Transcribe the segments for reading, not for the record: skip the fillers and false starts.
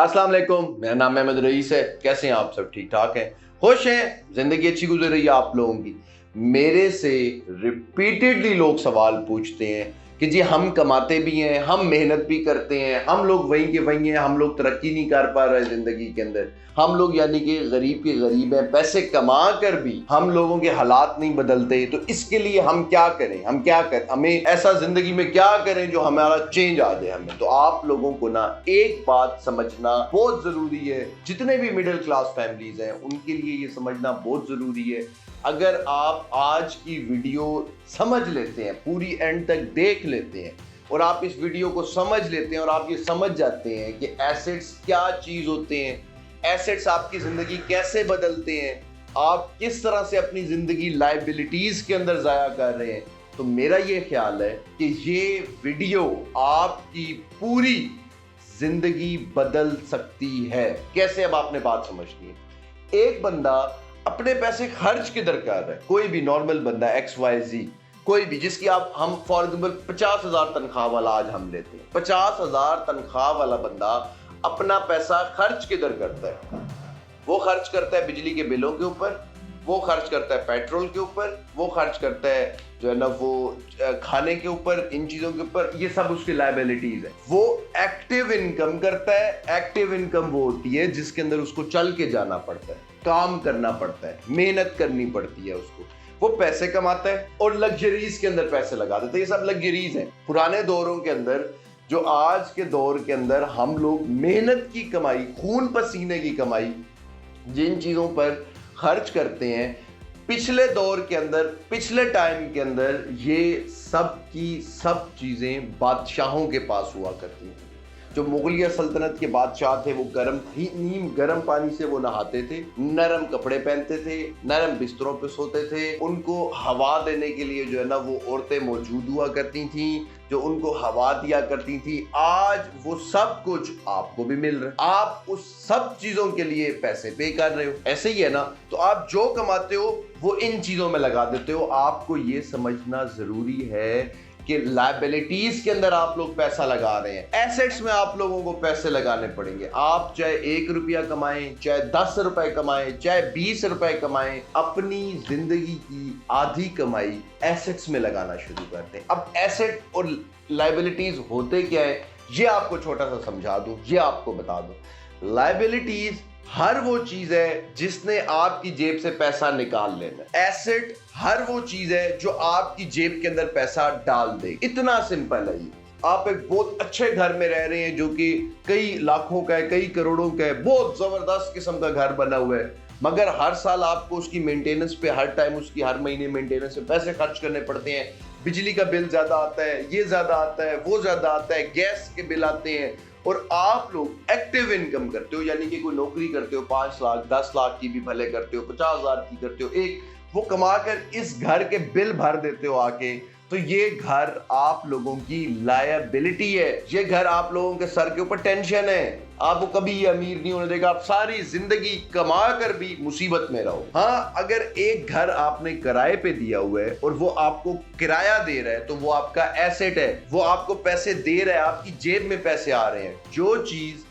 अस्सलाम वालेकुम, मेरा नाम अहमद रईस है। कैसे हैं आप सब? ठीक ठाक हैं, खुश हैं, जिंदगी अच्छी गुजर रही है आप लोगों की? मेरे से रिपीटेडली लोग सवाल पूछते हैं कि जी हम कमाते भी हैं, हम मेहनत भी करते हैं, हम लोग वहीं के वहीं हैं, हम लोग तरक्की नहीं कर पा रहे जिंदगी के अंदर, हम लोग यानी कि गरीब के गरीब हैं, पैसे कमा कर भी हम लोगों के हालात नहीं बदलते, तो इसके लिए हम क्या करें, हम क्या करें, हमें ऐसा जिंदगी में क्या करें जो हमारा चेंज आ जाए हमें। तो आप लोगों को ना एक बात समझना बहुत जरूरी है, जितने भी मिडिल क्लास फैमिलीज हैं उनके लिए ये समझना बहुत जरूरी है। अगर आप आज की वीडियो समझ लेते हैं, पूरी एंड तक देख लेते हैं और आप इस वीडियो को समझ लेते हैं और आप ये समझ जाते हैं कि एसेट्स क्या चीज होते हैं, एसेट्स आपकी जिंदगी कैसे बदलते हैं, आप किस तरह से अपनी जिंदगी लायबिलिटीज के अंदर जाया कर रहे हैं, तो मेरा ये ख्याल है कि ये वीडियो आपकी पूरी जिंदगी बदल सकती है। कैसे? अब आपने बात समझनी है। एक बंदा अपने पैसे खर्च किधर कर रहा है, कोई भी नॉर्मल बंदा XYZ, कोई भी जिसकी हम फॉर एग्जाम्पल 50,000 तनख्वाह वाला आज हम लेते हैं, 50,000 तनख्वाह वाला बंदा अपना पैसा खर्च किधर करता है? वो खर्च करता है बिजली के बिलों के ऊपर, वो खर्च करता है पेट्रोल के ऊपर, वो खर्च करता है जो है ना वो खाने के ऊपर, इन चीजों के ऊपर, ये सब उसकी लायबिलिटीज है। वो एक्टिव इनकम करता है। एक्टिव इनकम वो होती है जिसके अंदर उसको चल के जाना पड़ता है, काम करना पड़ता है, मेहनत करनी पड़ती है उसको, वो पैसे कमाता है और लग्जरीज के अंदर पैसे लगा देता है। ये सब लग्जरीज हैं। पुराने दौरों के अंदर जो आज के दौर के अंदर हम लोग मेहनत की कमाई, खून पसीने की कमाई, जिन चीजों पर खर्च करते हैं, पिछले दौर के अंदर, पिछले टाइम के अंदर ये सब की सब चीजें बादशाहों के पास हुआ करती हैं। जो मुगलिया सल्तनत के बादशाह थे वो नीम गर्म पानी से वो नहाते थे, नरम कपड़े पहनते थे, नरम बिस्तरों पे सोते थे, उनको हवा देने के लिए जो है ना वो औरतें मौजूद हुआ करती थी जो उनको हवा दिया करती थी। आज वो सब कुछ आपको भी मिल रहा है, आप उस सब चीजों के लिए पैसे पे कर रहे हो। ऐसे ही है ना? तो आप जो कमाते हो वो इन चीजों में लगा देते हो। आपको ये समझना जरूरी है कि लायबिलिटीज के अंदर आप लोग पैसा लगा रहे हैं, एसेट्स में आप लोगों को पैसे लगाने पड़ेंगे। आप चाहे 1 रुपया कमाएं, चाहे 10 रुपए कमाएं, चाहे 20 रुपए कमाएं, अपनी जिंदगी की आधी कमाई एसेट्स में लगाना शुरू करते हैं। अब एसेट और लायबिलिटीज होते क्या है ये आपको छोटा सा समझा दूं, ये आपको बता दूं। लायबिलिटीज हर वो चीज है जिसने आपकी जेब से पैसा निकाल लेना। एसेट हर वो चीज है जो आपकी जेब के अंदर पैसा डाल दे। इतना सिंपल है ये। आप एक बहुत अच्छे घर में रह रहे हैं जो कि कई लाखों का है, कई करोड़ों का है, बहुत जबरदस्त किस्म का घर बना हुआ है, मगर हर साल आपको उसकी मेंटेनेंस पे, हर टाइम उसकी हर महीने मेंटेनेंस पे पैसे खर्च करने पड़ते हैं। बिजली का बिल ज्यादा आता है, ये ज्यादा आता है, वो ज्यादा आता है, गैस के बिल आते हैं, और आप लोग एक्टिव इनकम करते हो, यानी कि कोई नौकरी करते हो, 5 लाख 10 लाख की भी भले करते हो, 50,000 की करते हो, एक वो कमाकर इस घर के बिल भर देते हो आके, तो ये घर आप लोगों की लायबिलिटी है। ये घर आप लोगों के सर के ऊपर टेंशन है। आपको कभी ये अमीर नहीं होने देगा, आप सारी जिंदगी कमा कर भी मुसीबत में रहो। हाँ, अगर एक घर आपने किराए पे दिया हुआ है और वो आपको किराया दे रहा है तो वो आपका एसेट है, वो आपको पैसे दे रहा है, आपकी जेब में पैसे आ रहे हैं। जो चीज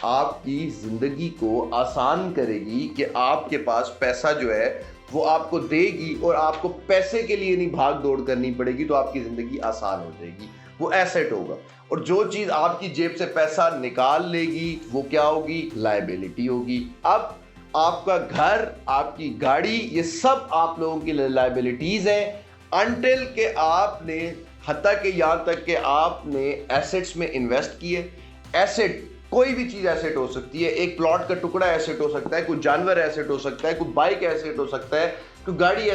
आपकी जिंदगी को आसान करेगी कि आपके पास पैसा जो है वो आपको देगी और आपको पैसे के लिए नहीं भाग दौड़ करनी पड़ेगी, तो आपकी जिंदगी आसान हो जाएगी, वो एसेट होगा। और जो चीज आपकी जेब से पैसा निकाल लेगी वो क्या होगी? लायबिलिटी होगी। अब आपका घर, आपकी गाड़ी, ये सब आप लोगों की लायबिलिटीज हैं, अनटिल के आपने, हत्ता के यहाँ तक के आपने एसेट्स में इन्वेस्ट किए। एसेट कोई भी चीज एसेट हो सकती है। एक प्लॉट का टुकड़ा एसेट हो सकता है, कोई जानवर एसेट हो सकता है, कोई बाइक एसेट हो सकता है, कोई गाड़ी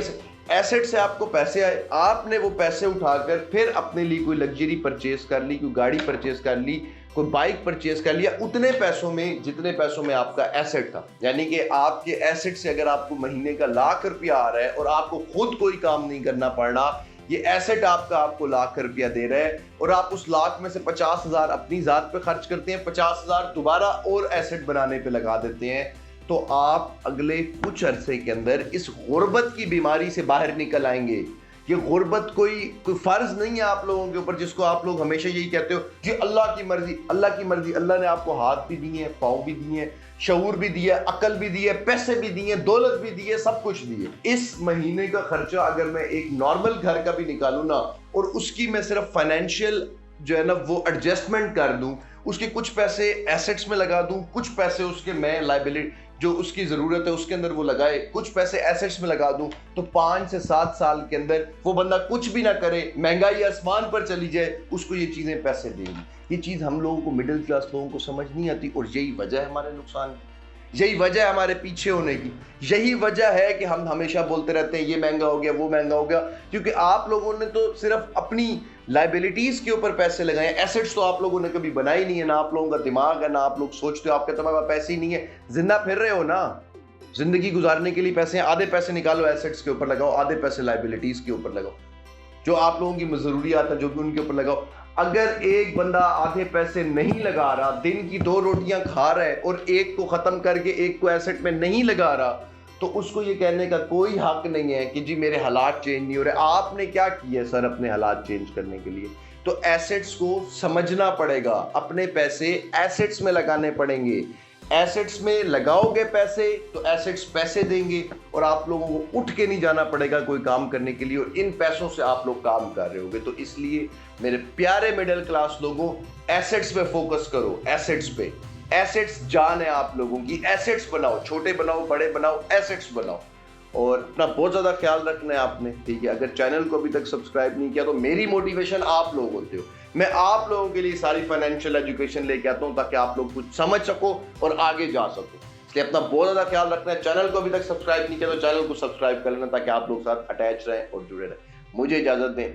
एसेट से आपको पैसे आए, आपने वो पैसे उठाकर फिर अपने लिए कोई लग्जरी परचेज कर ली, कोई गाड़ी परचेज कर ली, कोई बाइक परचेज कर लिया, उतने पैसों में जितने पैसों में आपका एसेट था। यानी कि आपके एसेट से अगर आपको महीने का लाख रुपया आ रहा है और आपको खुद कोई काम नहीं करना पड़ रहा, ये एसेट आपको लाख रुपया दे रहा है, और आप उस लाख में से 50,000 अपनी जात पे खर्च करते हैं, 50,000 दोबारा और एसेट बनाने पे लगा देते हैं, तो आप अगले कुछ अरसे के अंदर इस गुर्बत की बीमारी से बाहर निकल आएंगे। یہ غربت کوئی فرض نہیں ہے آپ لوگوں کے اوپر جس کو آپ لوگ ہمیشہ یہی کہتے ہو جی اللہ کی مرضی اللہ کی مرضی. اللہ نے آپ کو ہاتھ بھی دیے ہیں, پاؤں بھی دیے ہیں, شعور بھی دیا ہے, عقل بھی دی ہے, پیسے بھی دیے, دولت بھی دی ہے, سب کچھ دیے. اس مہینے کا خرچہ اگر میں ایک نارمل گھر کا بھی نکالوں نا اور اس کی میں صرف فائنینشیل جو ہے نا وہ ایڈجسٹمنٹ کر دوں, اس کے کچھ پیسے ایسٹس میں لگا دوں, کچھ پیسے اس کے میں لائبلٹی جو اس کی ضرورت ہے اس کے اندر وہ لگائے, کچھ پیسے ایسٹس میں لگا دوں, تو 5 سے 7 سال کے اندر وہ بندہ کچھ بھی نہ کرے, مہنگائی آسمان پر چلی جائے, اس کو یہ چیزیں پیسے دیں گی. یہ چیز ہم لوگوں کو مڈل کلاس لوگوں کو سمجھ نہیں آتی اور یہی وجہ ہے ہمارے نقصان کی, یہی وجہ ہے ہمارے پیچھے ہونے کی, یہی وجہ ہے کہ ہم ہمیشہ بولتے رہتے ہیں یہ مہنگا ہو گیا وہ مہنگا ہو گیا, کیونکہ آپ لوگوں نے تو صرف اپنی لائبلٹیز کے اوپر پیسے لگائے ہیں. ایسٹس تو آپ لوگوں نے کبھی بنائی نہیں ہے, نہ آپ لوگوں کا دماغ ہے, نہ آپ لوگ سوچتے ہو, آپ کے دماغ میں پیسے ہی نہیں ہے, زندہ پھر رہے ہو نا, زندگی گزارنے کے لیے پیسے ہیں, آدھے پیسے نکالو ایسٹس کے اوپر لگاؤ, آدھے پیسے لائبلٹیز کے اوپر لگاؤ, جو آپ لوگوں کی ضروریات ہیں جو بھی ان کے اوپر لگاؤ. اگر ایک بندہ آدھے پیسے نہیں لگا رہا, دن کی 2 روٹیاں کھا رہا ہے اور ایک کو ختم کر کے ایک کو ایسٹ میں نہیں لگا رہا, تو اس کو یہ کہنے کا کوئی حق نہیں ہے کہ جی میرے حالات چینج نہیں ہو رہے. آپ نے کیا کیا ہے سر اپنے حالات چینج کرنے کے لیے؟ تو ایسٹس کو سمجھنا پڑے گا, اپنے پیسے ایسٹس میں لگانے پڑیں گے. ایسٹس میں لگاؤ گے پیسے تو ایسٹس پیسے دیں گے اور آپ لوگوں کو اٹھ کے نہیں جانا پڑے گا کوئی کام کرنے کے لیے, اور ان پیسوں سے آپ لوگ کام کر رہے ہوگے. تو اس لیے میرے پیارے مڈل کلاس لوگوں, ایسٹس پہ فوکس کرو, ایسٹس پہ. ایسٹس جان ہے آپ لوگوں کی, ایسٹس بناؤ, چھوٹے بناؤ بڑے بناؤ, ایسٹس بناؤ. اور اپنا بہت زیادہ خیال رکھنا ہے آپ نے, ٹھیک ہے؟ اگر چینل کو ابھی تک سبسکرائب نہیں کیا تو میری موٹیویشن آپ لوگ ہوتے ہو, میں آپ لوگوں کے لیے ساری فائنینشیل ایجوکیشن لے کے آتا ہوں تاکہ آپ لوگ کچھ سمجھ سکو اور آگے جا سکو. اس لیے اپنا بہت زیادہ خیال رکھنا ہے. چینل کو ابھی تک سبسکرائب نہیں کیا تو چینل کو سبسکرائب کر لینا تاکہ آپ لوگ ساتھ اٹیچ رہیں اور جڑے رہیں. مجھے اجازت دیں.